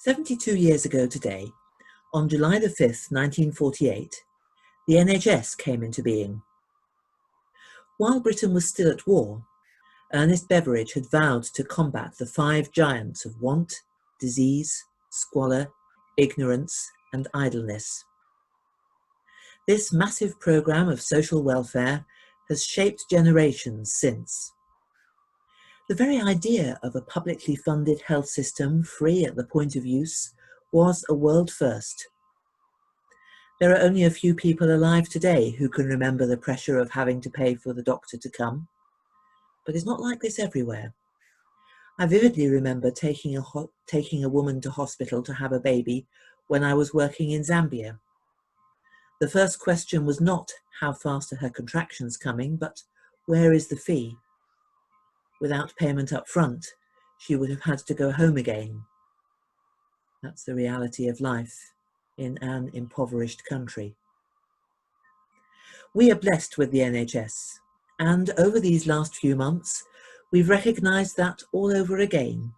72 years ago today, on July the 5th, 1948, the NHS came into being. While Britain was still at war, Ernest Beveridge had vowed to combat the five giants of want, disease, squalor, ignorance, and idleness. This massive programme of social welfare has shaped generations since. The very idea of a publicly funded health system free at the point of use was a world first. There are only a few people alive today who can remember the pressure of having to pay for the doctor to come, but it's not like this everywhere. I vividly remember taking a woman to hospital to have a baby when I was working in Zambia. The first question was not how fast are her contractions coming, but where is the fee? Without payment up front, she would have had to go home again. That's the reality of life in an impoverished country. We are blessed with the NHS, and over these last few months, we've recognised that all over again.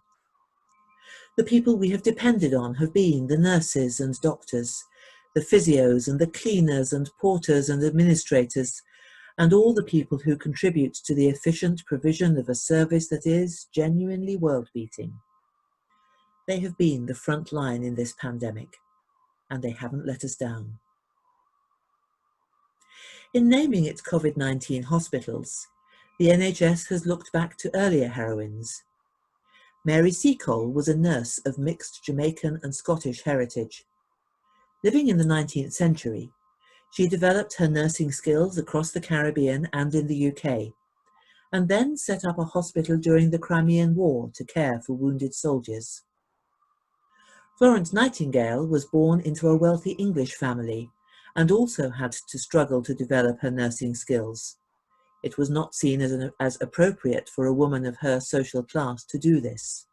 The people we have depended on have been the nurses and doctors, the physios and the cleaners and porters and administrators, and all the people who contribute to the efficient provision of a service that is genuinely world-beating. They have been the front line in this pandemic, and they haven't let us down. In naming its COVID-19 hospitals, the NHS has looked back to earlier heroines. Mary Seacole was a nurse of mixed Jamaican and Scottish heritage. Living in the 19th century, she developed her nursing skills across the Caribbean and in the UK, and then set up a hospital during the Crimean War to care for wounded soldiers. Florence Nightingale was born into a wealthy English family and also had to struggle to develop her nursing skills. It was not seen as appropriate for a woman of her social class to do this.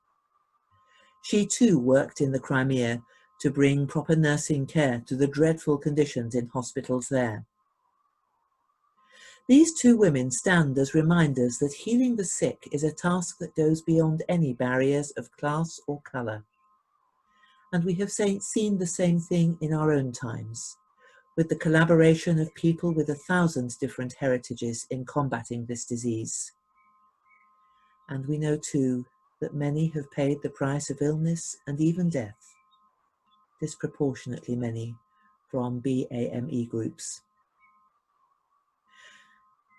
She too worked in the Crimea to bring proper nursing care to the dreadful conditions in hospitals there. These two women stand as reminders that healing the sick is a task that goes beyond any barriers of class or colour. And we have seen the same thing in our own times, with the collaboration of people with 1,000 different heritages in combating this disease. And we know too that many have paid the price of illness and even death, disproportionately many from BAME groups.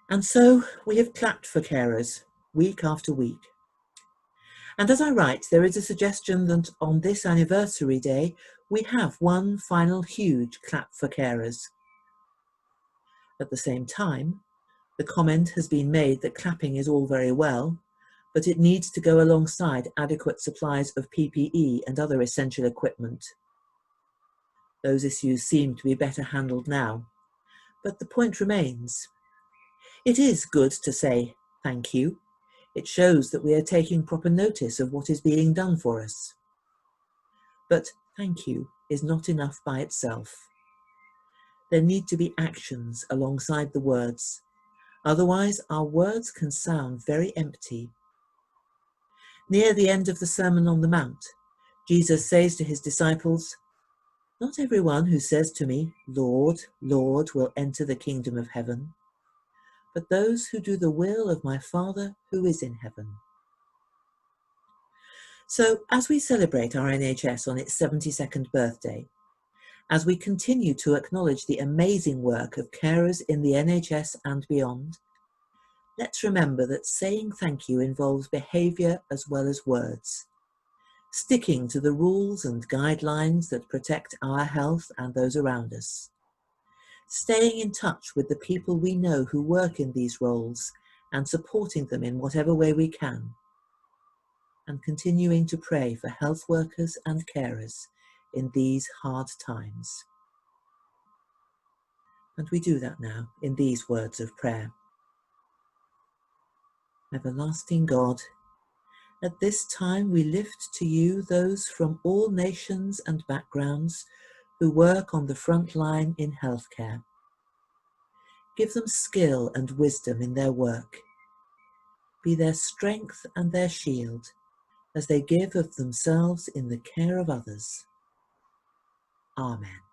And so we have clapped for carers week after week. And as I write, there is a suggestion that on this anniversary day, we have one final huge clap for carers. At the same time, the comment has been made that clapping is all very well, but it needs to go alongside adequate supplies of PPE and other essential equipment. Those issues seem to be better handled now, but the point remains. It is good to say thank you. It shows that we are taking proper notice of what is being done for us. But thank you is not enough by itself. There need to be actions alongside the words. Otherwise, our words can sound very empty. Near the end of the Sermon on the Mount, Jesus says to his disciples, "Not everyone who says to me, 'Lord, Lord,' will enter the kingdom of heaven, but those who do the will of my Father who is in heaven." So, as we celebrate our NHS on its 72nd birthday, as we continue to acknowledge the amazing work of carers in the NHS and beyond, let's remember that saying thank you involves behaviour as well as words, sticking to the rules and guidelines that protect our health and those around us, staying in touch with the people we know who work in these roles and supporting them in whatever way we can, and continuing to pray for health workers and carers in these hard times. And we do that now in these words of prayer. Everlasting God, at this time we lift to you those from all nations and backgrounds who work on the front line in healthcare. Give them skill and wisdom in their work. Be their strength and their shield, as they give of themselves in the care of others. Amen.